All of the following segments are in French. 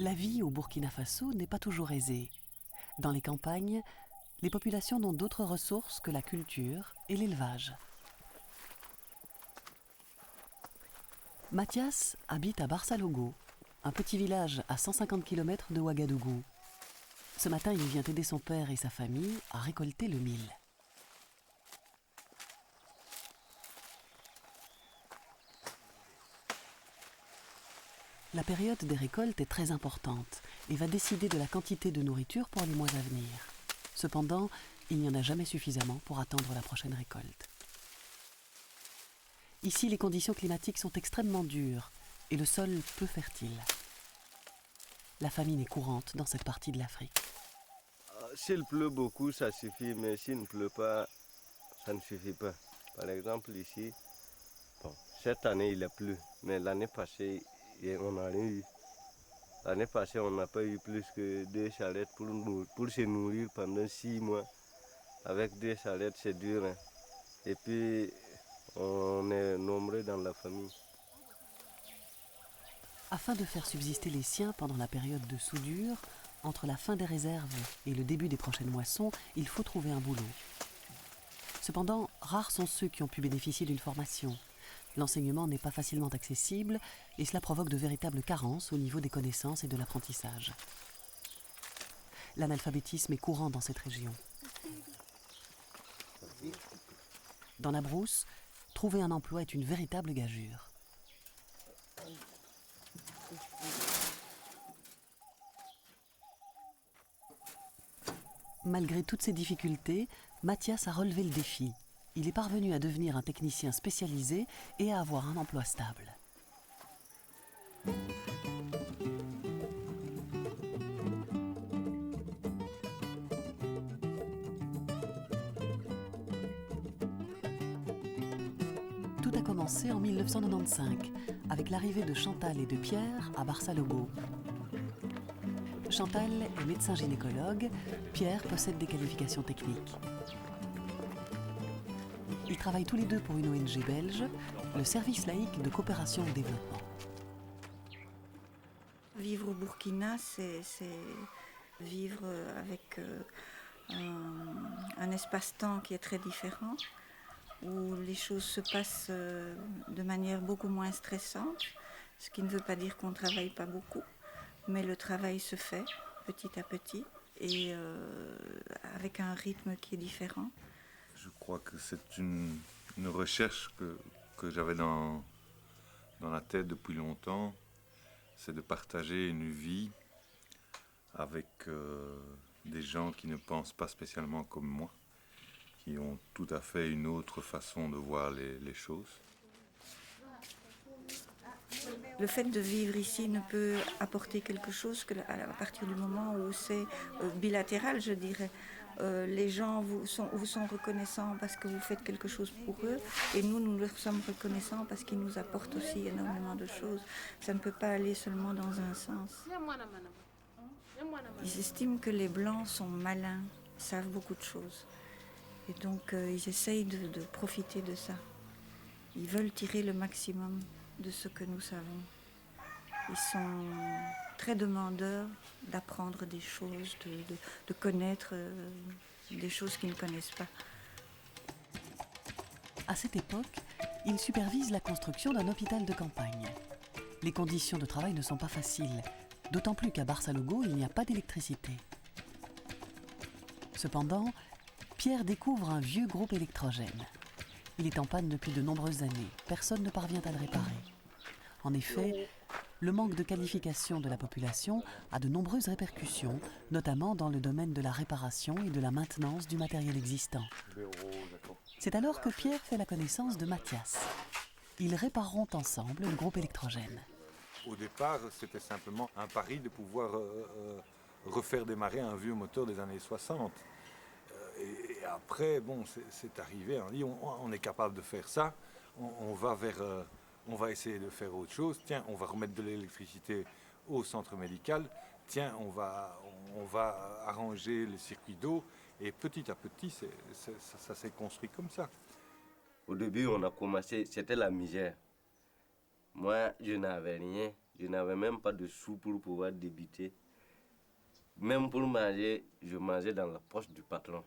La vie au Burkina Faso n'est pas toujours aisée. Dans les campagnes, les populations n'ont d'autres ressources que la culture et l'élevage. Mathias habite à Barsalogo, un petit village à 150 km de Ouagadougou. Ce matin, il vient aider son père et sa famille à récolter le mil. La période des récoltes est très importante et va décider de la quantité de nourriture pour les mois à venir. Cependant, il n'y en a jamais suffisamment pour attendre la prochaine récolte. Ici, les conditions climatiques sont extrêmement dures et le sol peu fertile. La famine est courante dans cette partie de l'Afrique. S'il pleut beaucoup, ça suffit, mais s'il ne pleut pas, ça ne suffit pas. Par exemple, ici, cette année, il a plu, mais l'année passée, on n'a rien eu. L'année passée, on n'a pas eu plus que 2 charrettes pour se nourrir pendant 6 mois. Avec 2 charrettes, c'est dur. Hein. Et puis, on est nombreux dans la famille. Afin de faire subsister les siens pendant la période de soudure, entre la fin des réserves et le début des prochaines moissons, il faut trouver un boulot. Cependant, rares sont ceux qui ont pu bénéficier d'une formation. L'enseignement n'est pas facilement accessible et cela provoque de véritables carences au niveau des connaissances et de l'apprentissage. L'analphabétisme est courant dans cette région. Dans la brousse, trouver un emploi est une véritable gageure. Malgré toutes ces difficultés, Mathias a relevé le défi. Il est parvenu à devenir un technicien spécialisé et à avoir un emploi stable. Tout a commencé en 1995, avec l'arrivée de Chantal et de Pierre à Barsalogo. Chantal est médecin gynécologue, Pierre possède des qualifications techniques. Ils travaillent tous les deux pour une ONG belge, le Service laïque de coopération au développement. Vivre au Burkina, c'est vivre avec un espace-temps qui est très différent, où les choses se passent de manière beaucoup moins stressante, ce qui ne veut pas dire qu'on ne travaille pas beaucoup, mais le travail se fait petit à petit et avec un rythme qui est différent. Je crois que c'est une recherche que j'avais dans la tête depuis longtemps, c'est de partager une vie avec des gens qui ne pensent pas spécialement comme moi, qui ont tout à fait une autre façon de voir les choses. Le fait de vivre ici ne peut apporter quelque chose qu'à partir du moment où c'est bilatéral, je dirais. Les gens vous sont reconnaissants parce que vous faites quelque chose pour eux et nous leur sommes reconnaissants parce qu'ils nous apportent aussi énormément de choses. Ça ne peut pas aller seulement dans un sens. Ils estiment que les Blancs sont malins, savent beaucoup de choses. Et donc ils essayent de profiter de ça. Ils veulent tirer le maximum de ce que nous savons. Ils sont très demandeurs d'apprendre des choses, de connaître des choses qu'ils ne connaissent pas. À cette époque, il supervise la construction d'un hôpital de campagne. Les conditions de travail ne sont pas faciles, d'autant plus qu'à Barsalogo, il n'y a pas d'électricité. Cependant, Pierre découvre un vieux groupe électrogène. Il est en panne depuis de nombreuses années. Personne ne parvient à le réparer. En effet, le manque de qualification de la population a de nombreuses répercussions, notamment dans le domaine de la réparation et de la maintenance du matériel existant. C'est alors que Pierre fait la connaissance de Mathias. Ils répareront ensemble le groupe électrogène. Au départ, c'était simplement un pari de pouvoir refaire démarrer un vieux moteur des années 60. Et après, bon, c'est arrivé, on dit on est capable de faire ça, on va essayer de faire autre chose, tiens, on va remettre de l'électricité au centre médical, tiens, on va arranger les circuits d'eau, et petit à petit, ça s'est construit comme ça. Au début, on a commencé, c'était la misère. Moi, je n'avais rien. Je n'avais même pas de sous pour pouvoir débuter. Même pour manger, je mangeais dans la poche du patron.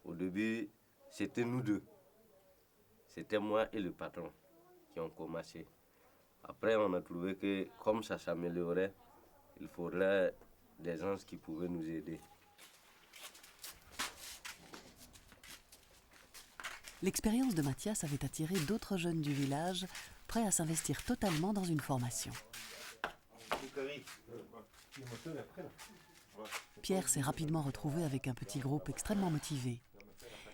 Au début, c'était nous deux. C'était moi et le patron qui ont commencé. Après, on a trouvé que comme ça s'améliorait, il faudrait des gens qui pouvaient nous aider. L'expérience de Mathias avait attiré d'autres jeunes du village, prêts à s'investir totalement dans une formation. Pierre s'est rapidement retrouvé avec un petit groupe extrêmement motivé.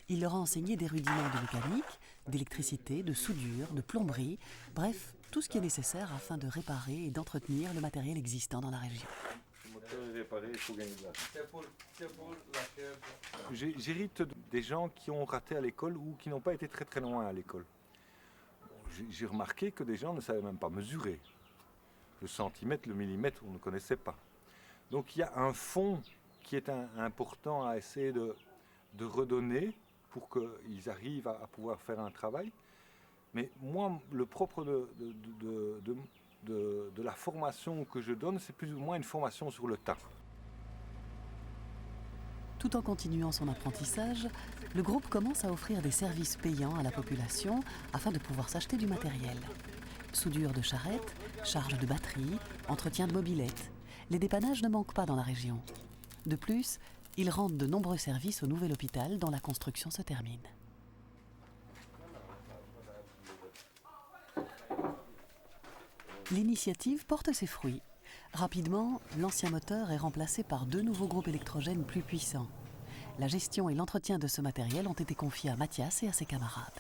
Il leur a enseigné des rudiments de mécanique, d'électricité, de soudure, de plomberie, bref, tout ce qui est nécessaire afin de réparer et d'entretenir le matériel existant dans la région. J'hérite des gens qui ont raté à l'école ou qui n'ont pas été très très loin à l'école. J'ai remarqué que des gens ne savaient même pas mesurer. Le centimètre, le millimètre, on ne connaissait pas. Donc il y a un fond qui est important à essayer de redonner pour qu'ils arrivent à pouvoir faire un travail. Mais moi, le propre de la formation que je donne, c'est plus ou moins une formation sur le tas. Tout en continuant son apprentissage, le groupe commence à offrir des services payants à la population afin de pouvoir s'acheter du matériel. Soudure de charrettes, charge de batterie, entretien de mobylettes. Les dépannages ne manquent pas dans la région. De plus, ils rendent de nombreux services au nouvel hôpital dont la construction se termine. L'initiative porte ses fruits. Rapidement, l'ancien moteur est remplacé par 2 nouveaux groupes électrogènes plus puissants. La gestion et l'entretien de ce matériel ont été confiés à Mathias et à ses camarades.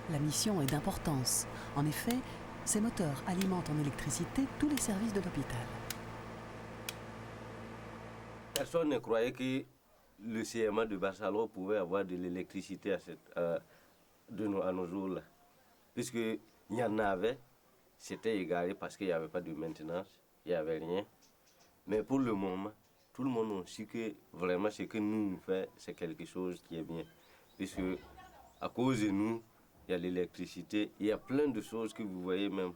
La mission est d'importance. En effet, ces moteurs alimentent en électricité tous les services de l'hôpital. Personne ne croyait que le CMA de Bassalo pouvait avoir de l'électricité à nos jours-là. Puisqu'il y en avait, c'était égaré parce qu'il n'y avait pas de maintenance, il n'y avait rien. Mais pour le moment, tout le monde a su que vraiment ce que nous faisons, c'est quelque chose qui est bien. Puisque à cause de nous, il y a l'électricité, il y a plein de choses que vous voyez même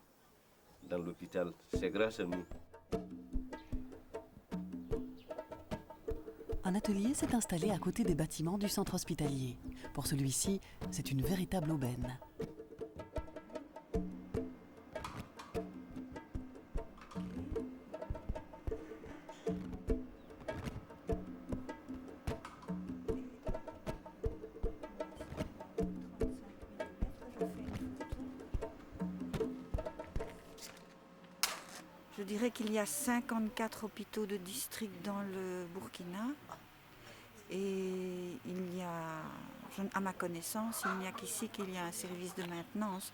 dans l'hôpital. C'est grâce à nous. Un atelier s'est installé à côté des bâtiments du centre hospitalier. Pour celui-ci, c'est une véritable aubaine. Je dirais qu'il y a 54 hôpitaux de district dans le Burkina. Et il y a, à ma connaissance, il n'y a qu'ici qu'il y a un service de maintenance.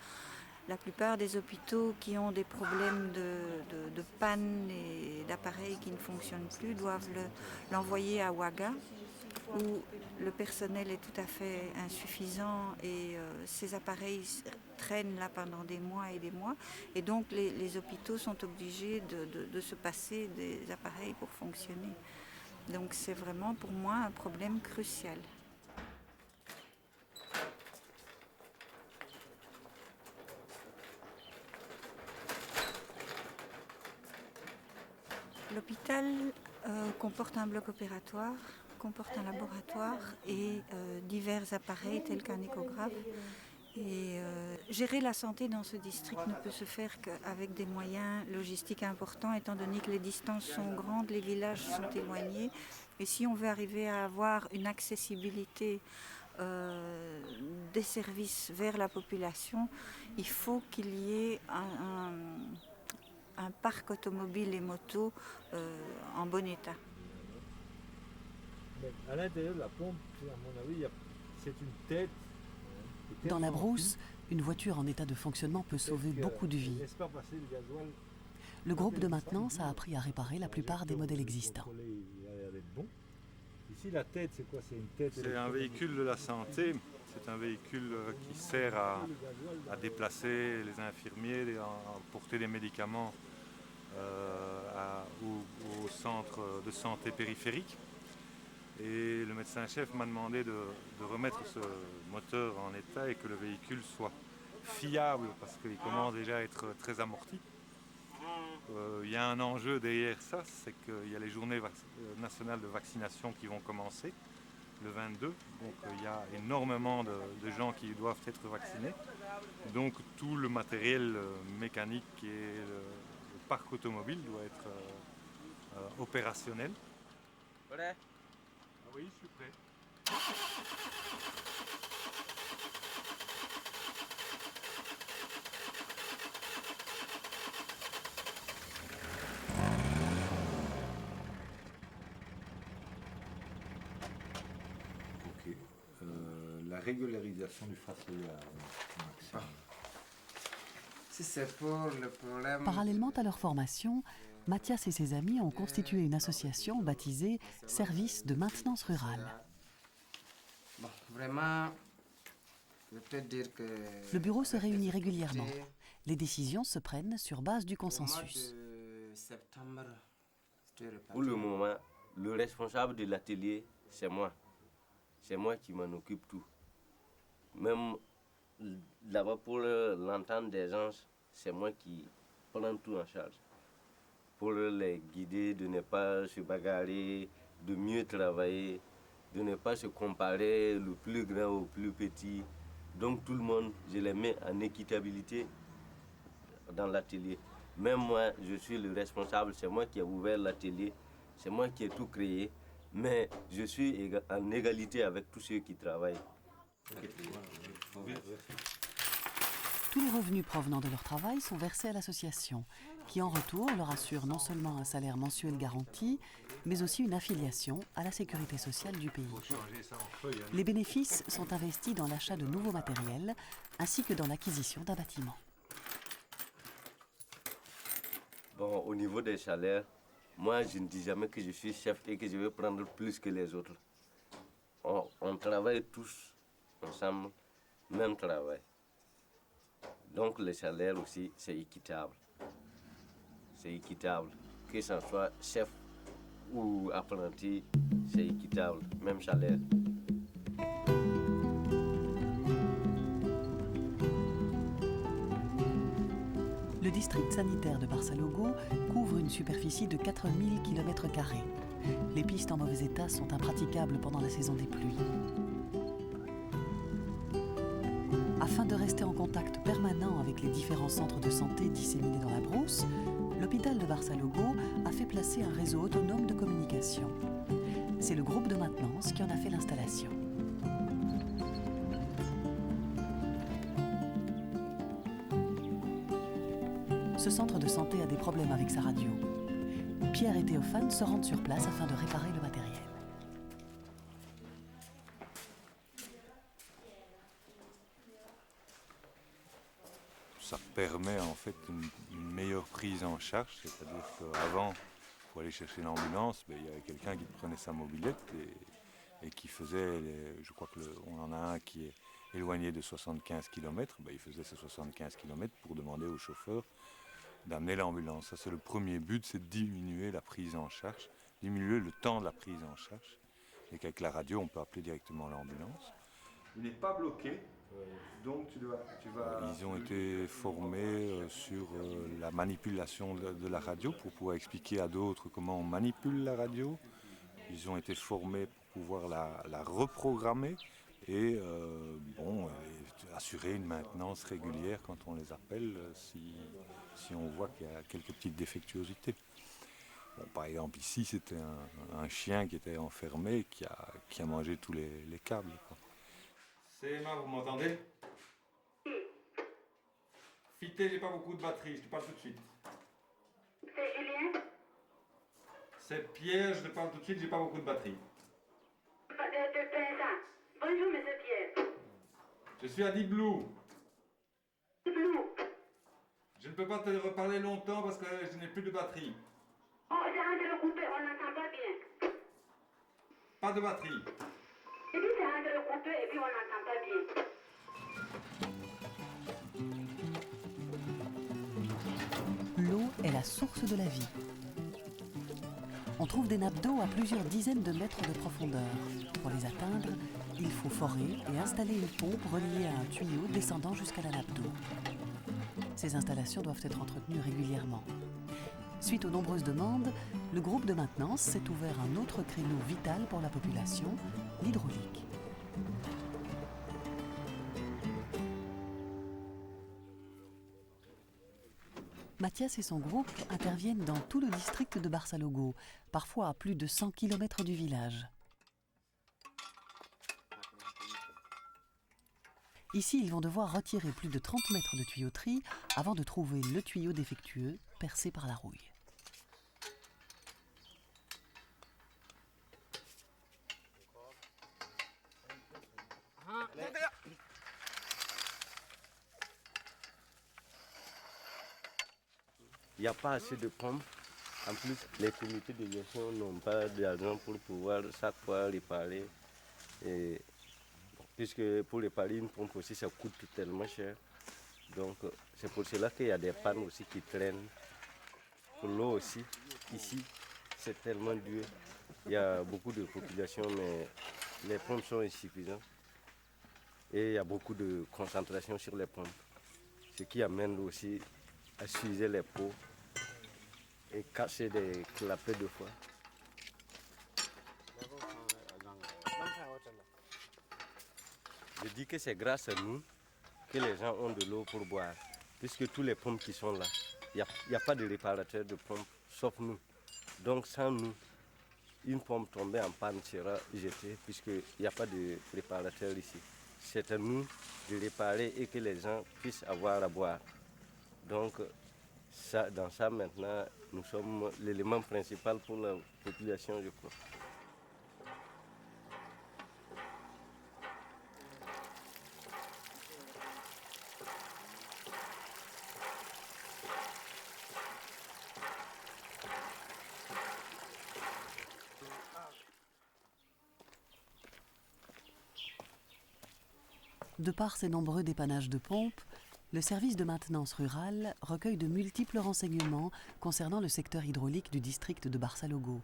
La plupart des hôpitaux qui ont des problèmes de panne et d'appareils qui ne fonctionnent plus doivent l'envoyer à Ouaga, où le personnel est tout à fait insuffisant et ces appareils traînent là pendant des mois et des mois. Et donc les hôpitaux sont obligés de se passer des appareils pour fonctionner. Donc c'est vraiment pour moi un problème crucial. L'hôpital comporte un bloc opératoire, comporte un laboratoire et divers appareils tels qu'un échographe. Et gérer la santé dans ce district ne peut se faire qu'avec des moyens logistiques importants, étant donné que les distances sont grandes, les villages sont éloignés. Et si on veut arriver à avoir une accessibilité des services vers la population, il faut qu'il y ait un parc automobile et moto en bon état. À l'intérieur de la pompe, à mon avis, c'est une tête. Dans la brousse, une voiture en état de fonctionnement peut sauver beaucoup de vies. Le groupe de maintenance a appris à réparer la plupart des modèles existants. Ici, la tête, c'est quoi? C'est une tête. C'est un véhicule de la santé. C'est un véhicule qui sert à déplacer les infirmiers, à porter des médicaments au centre de santé périphérique. Et le médecin-chef m'a demandé de remettre ce moteur en état et que le véhicule soit fiable parce qu'il commence déjà à être très amorti. Il y a un enjeu derrière ça, c'est qu'il y a les journées nationales de vaccination qui vont commencer le 22. Donc il y a énormément de gens qui doivent être vaccinés. Donc tout le matériel mécanique et le parc automobile doit être opérationnel. Prêt? Ah oui, je suis prêt. Ok. La régularisation du façade, Maxime. Si c'est pour le problème... Parallèlement à leur formation, Mathias et ses amis ont constitué une association baptisée Service de maintenance rurale. Bon, vraiment, je peux dire que... Le bureau se réunit régulièrement. Les décisions se prennent sur base du consensus. Septembre, Pour le moment, le responsable de l'atelier, c'est moi. C'est moi qui m'en occupe tout. Même là-bas pour l'entente des gens, c'est moi qui prends tout en charge. Pour les guider, de ne pas se bagarrer, de mieux travailler, de ne pas se comparer le plus grand au plus petit. Donc tout le monde, je les mets en équitabilité dans l'atelier. Même moi, je suis le responsable, c'est moi qui ai ouvert l'atelier, c'est moi qui ai tout créé, mais je suis en égalité avec tous ceux qui travaillent. Tous les revenus provenant de leur travail sont versés à l'association, qui en retour leur assure non seulement un salaire mensuel garanti, mais aussi une affiliation à la sécurité sociale du pays. Les bénéfices sont investis dans l'achat de nouveaux matériels, ainsi que dans l'acquisition d'un bâtiment. Bon, au niveau des salaires, moi je ne dis jamais que je suis chef et que je vais prendre plus que les autres. On travaille tous ensemble, même travail. Donc le salaire aussi, c'est équitable. C'est équitable. Que ce soit chef ou apprenti, c'est équitable, même salaire. Le district sanitaire de Barçalogo couvre une superficie de 4000 km². Les pistes en mauvais état sont impraticables pendant la saison des pluies. Afin de rester en contact permanent avec les différents centres de santé disséminés dans la brousse, l'hôpital de Barçalogo a fait placer un réseau autonome de communication. C'est le groupe de maintenance qui en a fait l'installation. Ce centre de santé a des problèmes avec sa radio. Pierre et Théophane se rendent sur place afin de réparer le matériel. Ça permet en fait une meilleure prise en charge, c'est-à-dire qu'avant, pour aller chercher l'ambulance, il y avait quelqu'un qui prenait sa mobilette et qui faisait, je crois qu'on en a un qui est éloigné de 75 km, il faisait ces 75 km pour demander au chauffeur d'amener l'ambulance. Ça c'est le premier but, c'est de diminuer la prise en charge, diminuer le temps de la prise en charge, et qu'avec la radio on peut appeler directement l'ambulance. Il n'est pas bloqué. Donc tu vas... Ils ont été formés sur la manipulation de la radio pour pouvoir expliquer à d'autres comment on manipule la radio. Ils ont été formés pour pouvoir la reprogrammer et assurer une maintenance régulière quand on les appelle si on voit qu'il y a quelques petites défectuosités. Bon, par exemple ici c'était un chien qui était enfermé et qui a mangé tous les câbles, quoi. C'est Emma, vous m'entendez? Fité, j'ai pas beaucoup de batterie, je te parle tout de suite. C'est Julien? C'est Pierre, je te parle tout de suite, j'ai pas beaucoup de batterie. Bonjour, monsieur Pierre. Je suis à Deep Blue. Blue. Je ne peux pas te reparler longtemps parce que je n'ai plus de batterie. Oh, j'ai rien de le couper, on n'entend pas bien. Pas de batterie. J'ai dit j'ai rien de le couper et puis on n'entend pas bien. L'eau est la source de la vie. On trouve des nappes d'eau à plusieurs dizaines de mètres de profondeur. Pour les atteindre, il faut forer et installer une pompe reliée à un tuyau descendant jusqu'à la nappe d'eau. Ces installations doivent être entretenues régulièrement. Suite aux nombreuses demandes, le groupe de maintenance s'est ouvert un autre créneau vital pour la population, l'hydraulique. Mathias et son groupe interviennent dans tout le district de Barçalogo, parfois à plus de 100 km du village. Ici, ils vont devoir retirer plus de 30 mètres de tuyauterie avant de trouver le tuyau défectueux percé par la rouille. Il n'y a pas assez de pompes. En plus, les comités de gestion n'ont pas d'argent pour pouvoir chaque fois réparer. Et, puisque pour réparer une pompe aussi, ça coûte tellement cher. Donc, c'est pour cela qu'il y a des pannes aussi qui traînent. Pour l'eau aussi, ici, c'est tellement dur. Il y a beaucoup de population, mais les pompes sont insuffisantes. Et il y a beaucoup de concentration sur les pompes. Ce qui amène aussi à s'user les pots et casser des clapets de fois. Je dis que c'est grâce à nous que les gens ont de l'eau pour boire. Puisque tous les pompes qui sont là, il n'y a pas de réparateur de pompes, sauf nous. Donc sans nous, une pompe tombée en panne sera jetée, puisqu'il n'y a pas de réparateur ici. C'est à nous de réparer et que les gens puissent avoir à boire. Donc, dans ça maintenant, nous sommes l'élément principal pour la population, je crois. De par ses nombreux dépannages de pompes, le service de maintenance rurale recueille de multiples renseignements concernant le secteur hydraulique du district de Barçalogo.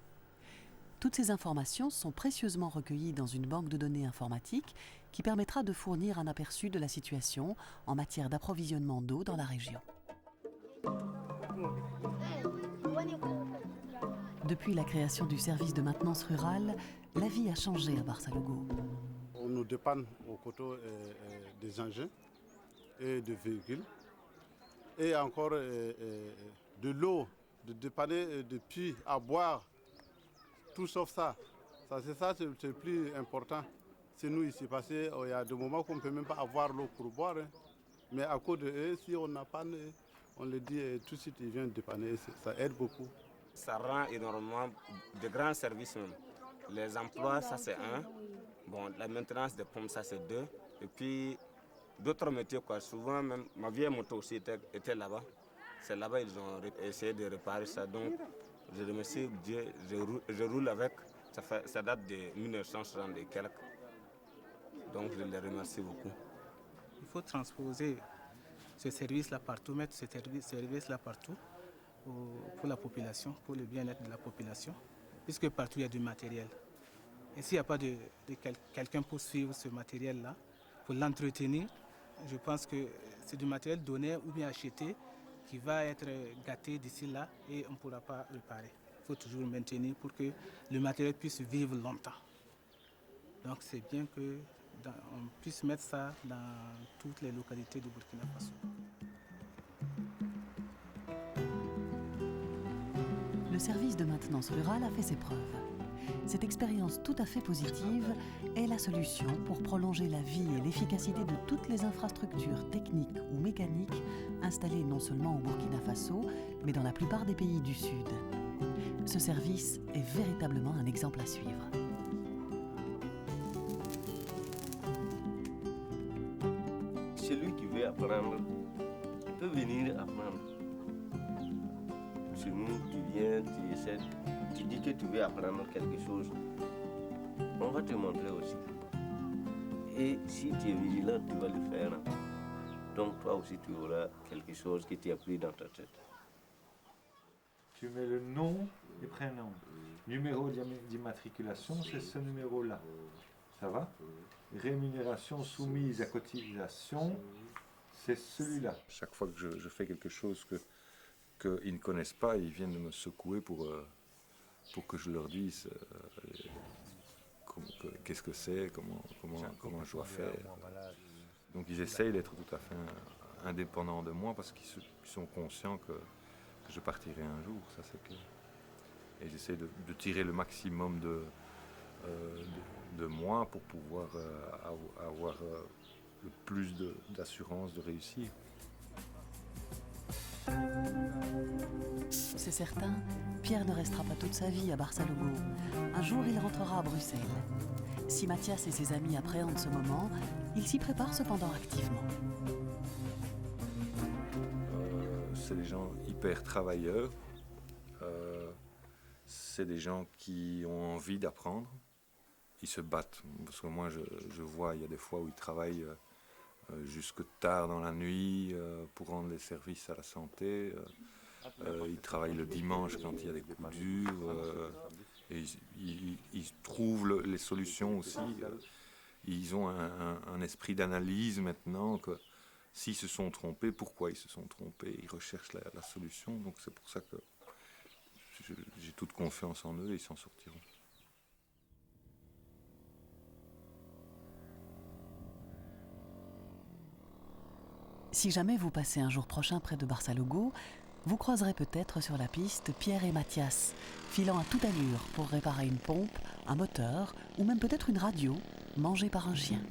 Toutes ces informations sont précieusement recueillies dans une banque de données informatique qui permettra de fournir un aperçu de la situation en matière d'approvisionnement d'eau dans la région. Depuis la création du service de maintenance rurale, la vie a changé à Barçalogo. On nous dépanne au côté des engins et des véhicules et encore de l'eau, de dépanner de puits à boire, tout sauf ça. C'est le plus important. C'est nous ici, parce qu'il y a des moments qu'on ne peut même pas avoir l'eau pour boire. Hein. Mais à cause de eux, si on n'a pas, on le dit tout de suite, ils viennent dépanner, ça aide beaucoup. Ça rend énormément de grands services même. Les emplois, ça c'est un. Bon, la maintenance des pompes, ça c'est deux. Et puis d'autres métiers, quoi. Souvent, même ma vieille moto aussi était là-bas. C'est là-bas qu'ils ont essayé de réparer ça. Donc, je remercie Dieu, je roule avec. Ça date de 1960 et quelques. Donc, je les remercie beaucoup. Il faut transposer ce service-là partout, mettre ce service-là partout pour la population, pour le bien-être de la population, puisque partout il y a du matériel. Et s'il n'y a pas de quelqu'un pour suivre ce matériel-là, pour l'entretenir, je pense que c'est du matériel donné ou bien acheté qui va être gâté d'ici là et on ne pourra pas réparer. Il faut toujours maintenir pour que le matériel puisse vivre longtemps. Donc c'est bien qu'on puisse mettre ça dans toutes les localités du Burkina Faso. Le service de maintenance rurale a fait ses preuves. Cette expérience tout à fait positive est la solution pour prolonger la vie et l'efficacité de toutes les infrastructures techniques ou mécaniques installées non seulement au Burkina Faso, mais dans la plupart des pays du Sud. Ce service est véritablement un exemple à suivre. Celui qui veut apprendre peut venir apprendre. Chez nous, tu viens, tu essaies, tu dis que tu veux apprendre quelque chose. On va te montrer aussi. Et si tu es vigilant, tu vas le faire. Donc toi aussi, tu auras quelque chose que tu as pris dans ta tête. Tu mets le nom et prénom. Numéro d'immatriculation, c'est ce numéro-là. Ça va? Rémunération soumise à cotisation, c'est celui-là. Chaque fois que je fais quelque chose qu'ils ne connaissent pas, ils viennent me secouer pour que je leur dise qu'est-ce que c'est, comment je dois faire. Donc ils essayent d'être tout à fait indépendants de moi parce qu'ils sont conscients que je partirai un jour, ça c'est clair. Et j'essaie de tirer le maximum de moi pour pouvoir avoir le plus d'assurance de réussir. C'est certain, Pierre ne restera pas toute sa vie à Barçalogo. Un jour, il rentrera à Bruxelles. Si Mathias et ses amis appréhendent ce moment, ils s'y préparent cependant activement. C'est des gens hyper travailleurs. C'est des gens qui ont envie d'apprendre. Ils se battent. Parce que moi, je vois, il y a des fois où ils travaillent jusque tard dans la nuit pour rendre les services à la santé. Ils travaillent le dimanche quand il y a des coups durs. Et ils trouvent les solutions aussi. Ils ont un esprit d'analyse maintenant que s'ils se sont trompés, pourquoi ils se sont trompés. Ils recherchent la solution. Donc c'est pour ça que j'ai toute confiance en eux et ils s'en sortiront. Si jamais vous passez un jour prochain près de Barçalogo, vous croiserez peut-être sur la piste Pierre et Mathias, filant à toute allure pour réparer une pompe, un moteur ou même peut-être une radio mangée par un chien.